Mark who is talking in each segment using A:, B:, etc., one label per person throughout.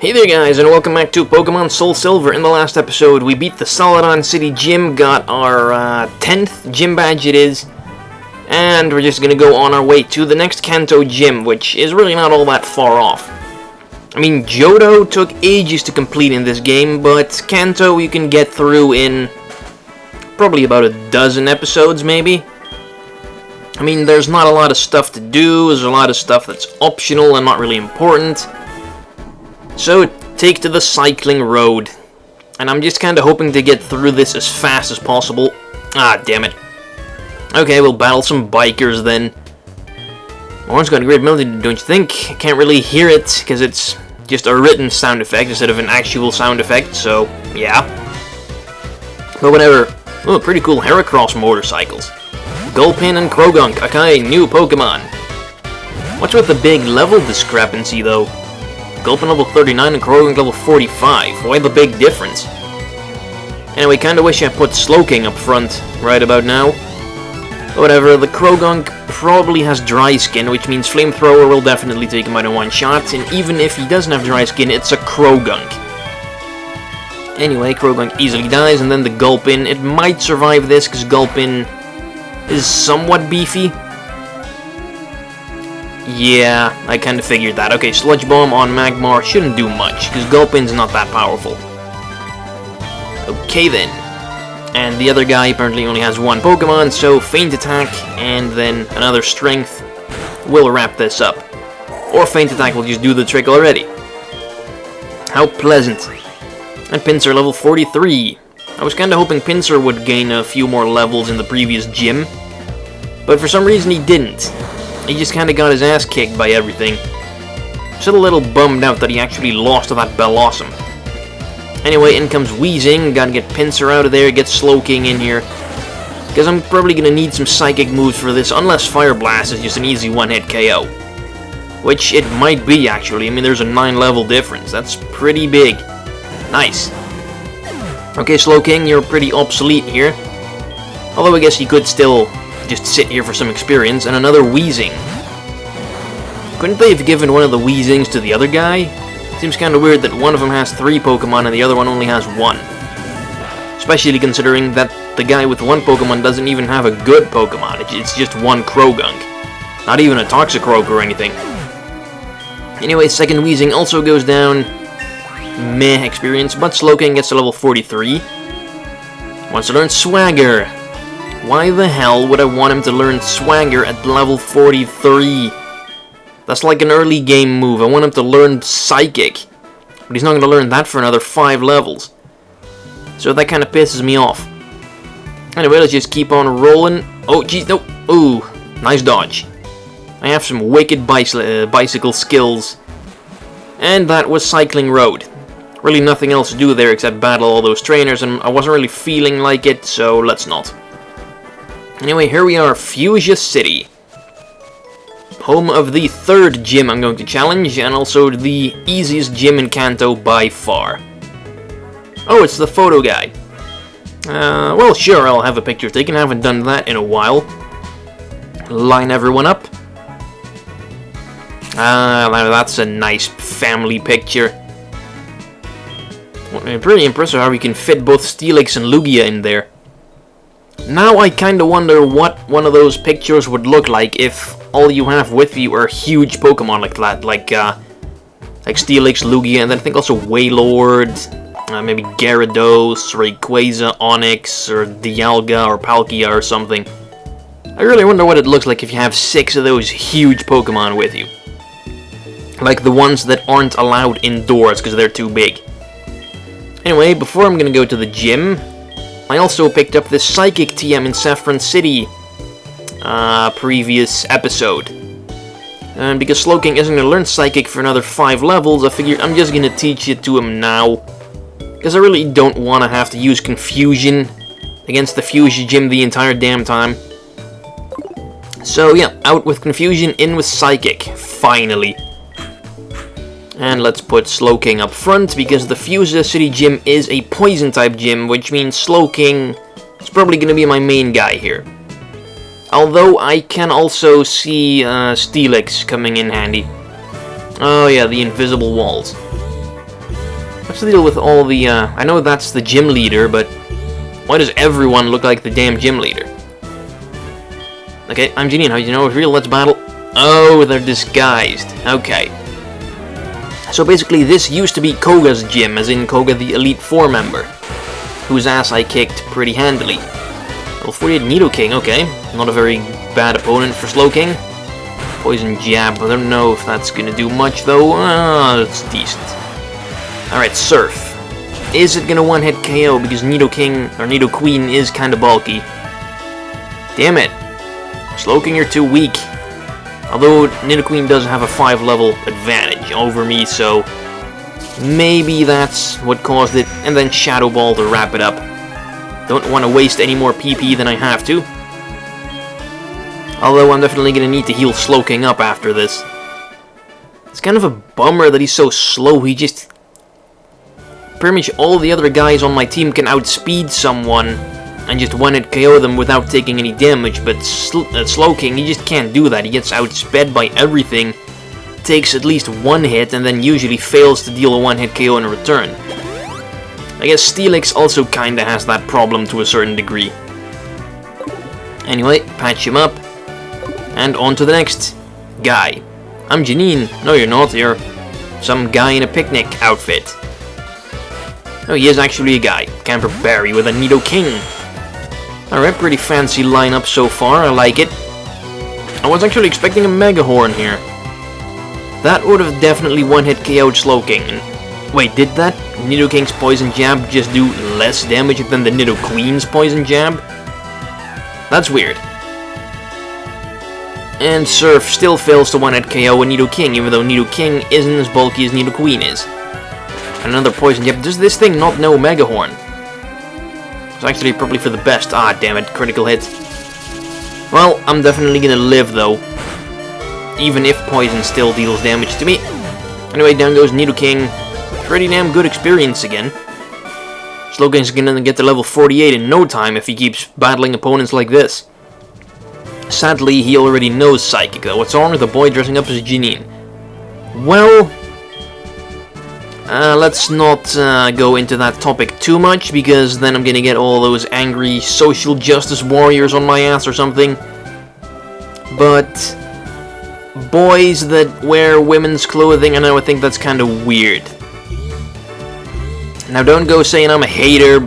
A: Hey there guys, and welcome back to Pokemon Soul Silver. In the last episode, we beat the Celadon City Gym, got our 10th gym badge it is, and we're just gonna go on our way to the next Kanto gym, which is really not all that far off. I mean, Johto took ages to complete in this game, but Kanto you can get through in probably about a dozen episodes, maybe. I mean, there's not a lot of stuff to do, there's a lot of stuff that's optional and not really important. So, take to the cycling road. And I'm just kinda hoping to get through this as fast as possible. Ah, damn it. Okay, we'll battle some bikers then. Orange got a great melody, don't you think? Can't really hear it, because it's just a written sound effect instead of an actual sound effect, so, yeah. But whatever. Oh, pretty cool Heracross motorcycles. Gulpin and Krogunk, okay, new Pokemon. What's with the big level discrepancy, though? Gulpin level 39 and Krogunk level 45. Why the big difference? Anyway, kinda wish I put Slowking up front right about now. Whatever, the Krogunk probably has dry skin, which means Flamethrower will definitely take him out in one shot, and even if he doesn't have dry skin, it's a Krogunk. Anyway, Krogunk easily dies, and then the Gulpin, it might survive this, because Gulpin is somewhat beefy. Yeah, I kinda figured that. Okay, Sludge Bomb on Magmar shouldn't do much, because Gulpin's not that powerful. Okay then. And the other guy apparently only has one Pokemon, so Feint Attack and then another Strength will wrap this up. Or Feint Attack will just do the trick already. How pleasant. And Pinsir level 43. I was kinda hoping Pinsir would gain a few more levels in the previous gym, but for some reason he didn't. He just kinda got his ass kicked by everything. Still a little bummed out that he actually lost to that Bellossom. Anyway, in comes Weezing, gotta get Pinsir out of there, get Slowking in here. Because I'm probably gonna need some Psychic moves for this, unless Fire Blast is just an easy one-hit KO. Which it might be, actually. I mean, there's a 9-level difference. That's pretty big. Nice. Okay, Slowking, you're pretty obsolete here. Although I guess you could still just sit here for some experience. And another Weezing. Couldn't they have given one of the Weezings to the other guy? Seems kinda weird that one of them has 3 Pokemon and the other one only has 1. Especially considering that the guy with 1 Pokemon doesn't even have a good Pokemon. It's just 1 Krogunk. Not even a Toxicroak or anything. Anyway, second Weezing also goes down. Meh experience, but Slowking gets to level 43. Wants to learn Swagger. Why the hell would I want him to learn Swagger at level 43? That's like an early game move. I want him to learn Psychic. But he's not going to learn that for another 5 levels. So that kind of pisses me off. Anyway, let's just keep on rolling. Oh, jeez, no. Ooh, nice dodge. I have some wicked bicycle skills. And that was Cycling Road. Really nothing else to do there except battle all those trainers, and I wasn't really feeling like it, so let's not. Anyway, here we are, Fuchsia City. Home of the 3rd gym I'm going to challenge, and also the easiest gym in Kanto by far. Oh, it's the photo guy. Well, sure, I'll have a picture taken. I haven't done that in a while. Line everyone up. That's a nice family picture. Pretty impressive how we can fit both Steelix and Lugia in there. Now I kinda wonder what one of those pictures would look like if all you have with you are huge Pokemon like that, like Steelix, Lugia, and then I think also Wailord, maybe Gyarados, Rayquaza, Onix, or Dialga, or Palkia, or something. I really wonder what it looks like if you have 6 of those huge Pokemon with you. Like the ones that aren't allowed indoors because they're too big. Anyway, before I'm gonna go to the gym, I also picked up this Psychic TM in Saffron City previous episode. And because Slowking isn't gonna learn Psychic for another 5 levels, I figured I'm just gonna teach it to him now. Because I really don't want to have to use Confusion against the Fuchsia Gym the entire damn time. So yeah, out with Confusion, in with Psychic, finally. And let's put Slowking up front, because the Fuchsia City Gym is a Poison-type gym, which means Slowking is probably going to be my main guy here. Although I can also see Steelix coming in handy. Oh yeah, the invisible walls. What's the deal with all the, I know that's the gym leader, but why does everyone look like the damn gym leader? Okay, I'm Janine, how do you know it's real? Let's battle. Oh, they're disguised. Okay. So basically, this used to be Koga's gym, as in Koga the Elite 4 member, whose ass I kicked pretty handily. Level 48 Nidoking, okay. Not a very bad opponent for Slowking. Poison Jab, I don't know if that's gonna do much though. It's decent. Alright, Surf. Is it gonna one-hit KO because Nidoking, or Nidoqueen, is kinda bulky? Damn it. Slowking, you're too weak. Although Nidoqueen does have a 5-level advantage over me, so maybe that's what caused it. And then Shadow Ball to wrap it up. Don't want to waste any more PP than I have to. Although I'm definitely going to need to heal Slowking up after this. It's kind of a bummer that he's so slow. He just... pretty much all the other guys on my team can outspeed someone and just one-hit KO them without taking any damage, but Slowking, he just can't do that. He gets outsped by everything, takes at least one hit, and then usually fails to deal a one-hit KO in return. I guess Steelix also kinda has that problem to a certain degree. Anyway, patch him up, and on to the next guy. I'm Janine. No, you're not. You're some guy in a picnic outfit. Oh, he is actually a guy. Camper Barry with a Nidoking. Alright, pretty fancy lineup so far, I like it. I was actually expecting a Mega Horn here. That would have definitely one-hit KO'd Slowking. Wait, did that Nidoking's Poison Jab just do less damage than the Nidoqueen's Poison Jab? That's weird. And Surf still fails to one-hit KO a Nidoking, even though Nidoking isn't as bulky as Nidoqueen is. Another Poison Jab. Does this thing not know Mega Horn? It's actually probably for the best. Ah, damn it, critical hit. Well, I'm definitely gonna live though, even if Poison still deals damage to me. Anyway, down goes Nidoking. Pretty damn good experience again. Slowking's gonna get to level 48 in no time if he keeps battling opponents like this. Sadly, he already knows Psychic though. What's wrong with the boy dressing up as Janine? Well... let's not go into that topic too much, because then I'm gonna get all those angry social justice warriors on my ass or something. But boys that wear women's clothing, I know, I think that's kind of weird. Now don't go saying I'm a hater,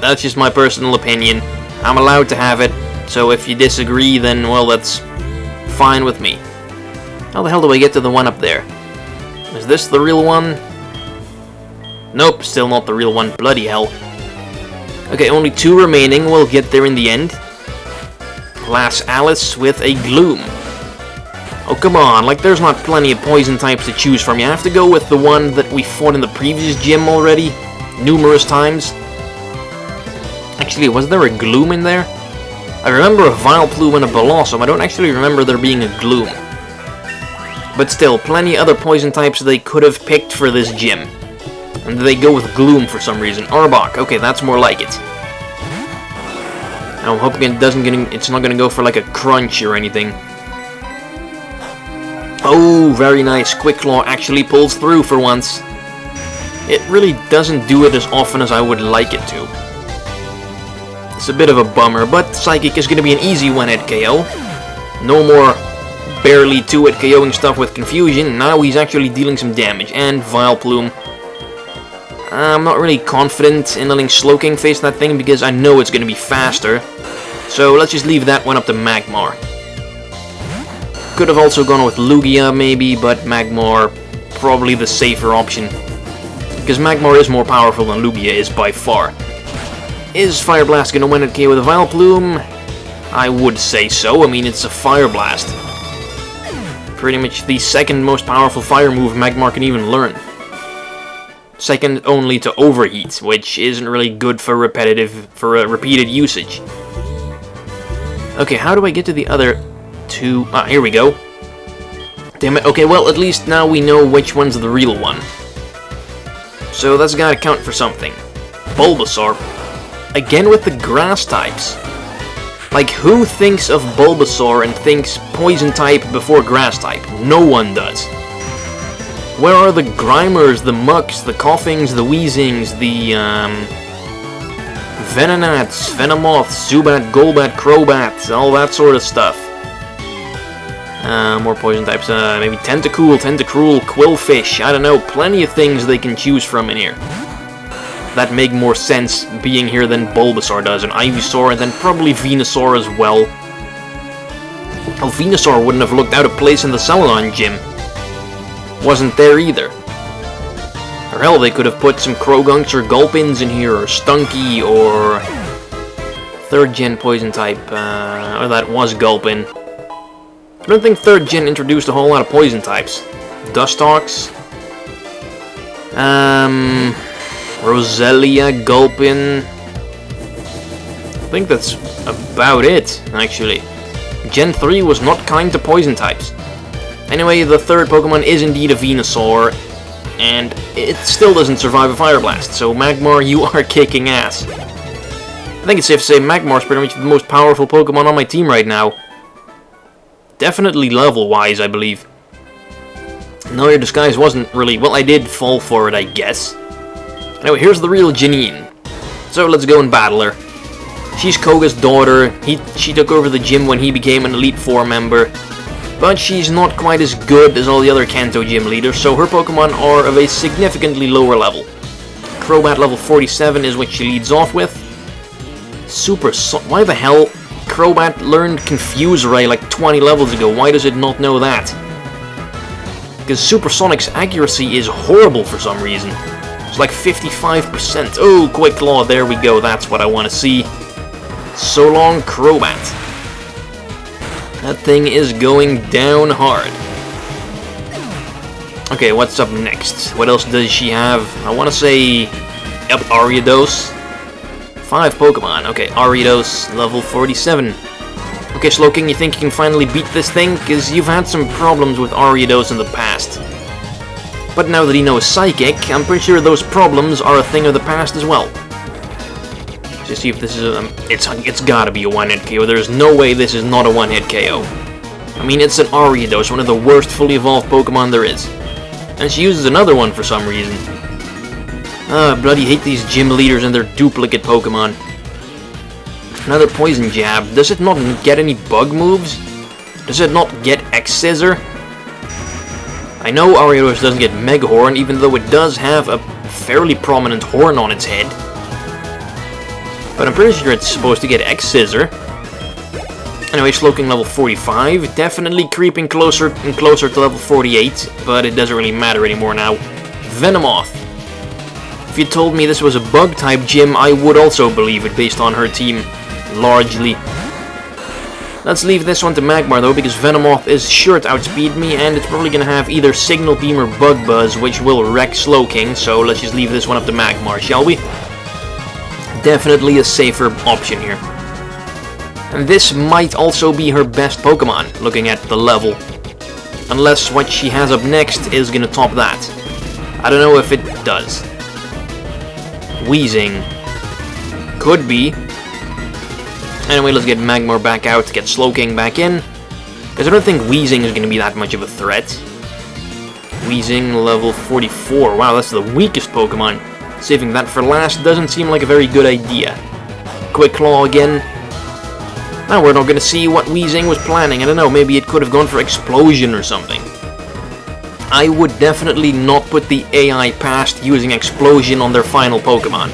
A: that's just my personal opinion. I'm allowed to have it, so if you disagree, then, well, that's fine with me. How the hell do I get to the one up there? Is this the real one? Nope, still not the real one. Bloody hell. Okay, only 2 remaining. We'll get there in the end. Glass Alice with a Gloom. Oh, come on. Like, there's not plenty of poison types to choose from. You have to go with the one that we fought in the previous gym already. Numerous times. Actually, was there a Gloom in there? I remember a Vileplume and a Blossom. I don't actually remember there being a Gloom. But still, plenty of other poison types they could have picked for this gym. And they go with Gloom for some reason. Arbok, okay, that's more like it. I'm hoping it's not gonna go for like a Crunch or anything. Oh, very nice. Quick Claw actually pulls through for once. It really doesn't do it as often as I would like it to. It's a bit of a bummer, but Psychic is gonna be an easy one-hit KO. No more barely 2-hit KOing stuff with Confusion. Now he's actually dealing some damage. And Vileplume. I'm not really confident in letting Slowking face that thing because I know it's going to be faster. So let's just leave that one up to Magmar. Could have also gone with Lugia maybe, but Magmar probably the safer option. Because Magmar is more powerful than Lugia is by far. Is Fire Blast going to win at KO with a Vileplume? I would say so. I mean, it's a Fire Blast. Pretty much the second most powerful fire move Magmar can even learn. Second only to Overheat, which isn't really good for repeated usage. Okay, how do I get to the other 2? Ah, here we go. Damn it. Okay, well, at least now we know which one's the real one. So that's gotta count for something. Bulbasaur. Again with the grass types. Like, who thinks of Bulbasaur and thinks poison type before grass type? No one does. Where are the Grimers, the Mucks, the Coughings, the Wheezings, the Venonats, Venomoths, Zubat, Golbat, Crobat, all that sort of stuff. More poison types, maybe Tentacool, Tentacruel, Quillfish, I don't know, plenty of things they can choose from in here. That make more sense being here than Bulbasaur does, and Ivysaur, and then probably Venusaur as well. Well, Venusaur wouldn't have looked out of place in the Celadon gym. Wasn't there either. Or hell, they could have put some Crogunks or Gulpins in here, or Stunky, or 3rd gen poison type, or that was Gulpin. I don't think 3rd gen introduced a whole lot of poison types. Dustox, Roselia, Gulpin. I think that's about it, actually. Gen 3 was not kind to poison types. Anyway, the 3rd Pokemon is indeed a Venusaur, and it still doesn't survive a Fire Blast, so Magmar, you are kicking ass. I think it's safe to say Magmar's pretty much the most powerful Pokemon on my team right now. Definitely level-wise, I believe. No, your disguise wasn't really... Well, I did fall for it, I guess. Anyway, here's the real Janine. So let's go and battle her. She's Koga's daughter. She took over the gym when he became an Elite Four member. But she's not quite as good as all the other Kanto gym leaders, so her Pokemon are of a significantly lower level. Crobat level 47 is what she leads off with. Why the hell? Crobat learned Confuse Ray like 20 levels ago. Why does it not know that? Because Supersonic's accuracy is horrible for some reason. It's like 55%. Oh, Quick Claw, there we go. That's what I want to see. So long, Crobat. That thing is going down hard. Okay, what's up next? What else does she have? I want to say... Yep, Ariados. 5 Pokemon. Okay, Ariados, level 47. Okay, Slowking, you think you can finally beat this thing? Because you've had some problems with Ariados in the past. But now that he knows Psychic, I'm pretty sure those problems are a thing of the past as well. Let's see if this is it's gotta be a one-hit KO. There's no way this is not a one-hit KO. I mean, it's an Ariados, one of the worst fully evolved Pokemon there is. And she uses another one for some reason. Bloody hate these gym leaders and their duplicate Pokemon. Another Poison Jab. Does it not get any bug moves? Does it not get X-Scissor? I know Ariados doesn't get Mega Horn, even though it does have a fairly prominent horn on its head. But I'm pretty sure it's supposed to get X-Scissor. Anyway, Slowking level 45, definitely creeping closer and closer to level 48, but it doesn't really matter anymore now. Venomoth. If you told me this was a bug-type gym, I would also believe it based on her team, largely. Let's leave this one to Magmar though, because Venomoth is sure to outspeed me, and it's probably going to have either Signal Beam or Bug Buzz, which will wreck Slowking, so let's just leave this one up to Magmar, shall we? Definitely a safer option here. And this might also be her best Pokemon, looking at the level. Unless what she has up next is going to top that. I don't know if it does. Wheezing. Could be. Anyway, let's get Magmar back out, get Slowking back in. Because I don't think Wheezing is going to be that much of a threat. Wheezing, level 44. Wow, that's the weakest Pokemon. Saving that for last doesn't seem like a very good idea. Quick Claw again. Now we're not going to see what Wheezing was planning. I don't know, maybe it could have gone for Explosion or something. I would definitely not put the AI past using Explosion on their final Pokemon.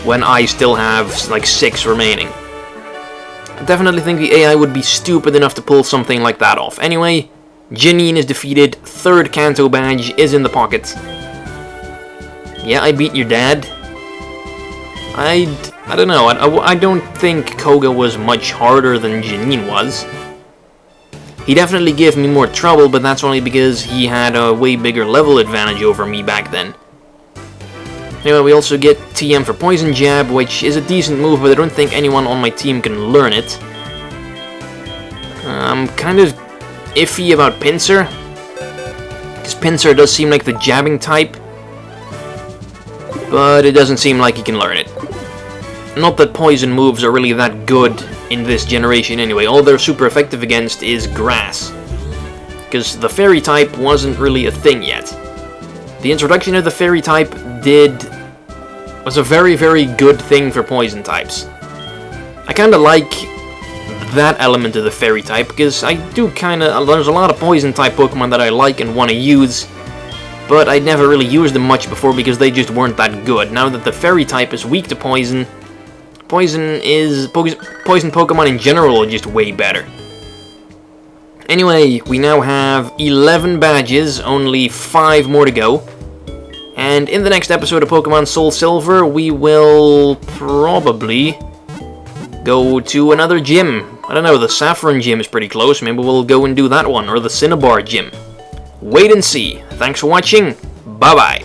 A: When I still have like 6 remaining. I definitely think the AI would be stupid enough to pull something like that off. Anyway, Janine is defeated. 3rd Kanto badge is in the pocket. Yeah, I beat your dad. I don't know. I don't think Koga was much harder than Janine was. He definitely gave me more trouble, but that's only because he had a way bigger level advantage over me back then. Anyway, we also get TM for Poison Jab, which is a decent move, but I don't think anyone on my team can learn it. I'm kind of iffy about Pinsir, because Pinsir does seem like the jabbing type, but it doesn't seem like he can learn it. Not that poison moves are really that good in this generation anyway. All they're super effective against is grass, because the fairy type wasn't really a thing yet. the introduction of the Fairy type was a very, very good thing for Poison types. I kind of like that element of the Fairy type, because there's a lot of Poison type Pokemon that I like and want to use, but I never really used them much before because they just weren't that good. Now that the Fairy type is weak to Poison, Poison Pokemon in general are just way better. Anyway, we now have 11 badges, only 5 more to go. And in the next episode of Pokemon Soul Silver, we will probably go to another gym. I don't know, the Saffron Gym is pretty close, maybe we'll go and do that one, or the Cinnabar Gym. Wait and see. Thanks for watching, bye bye.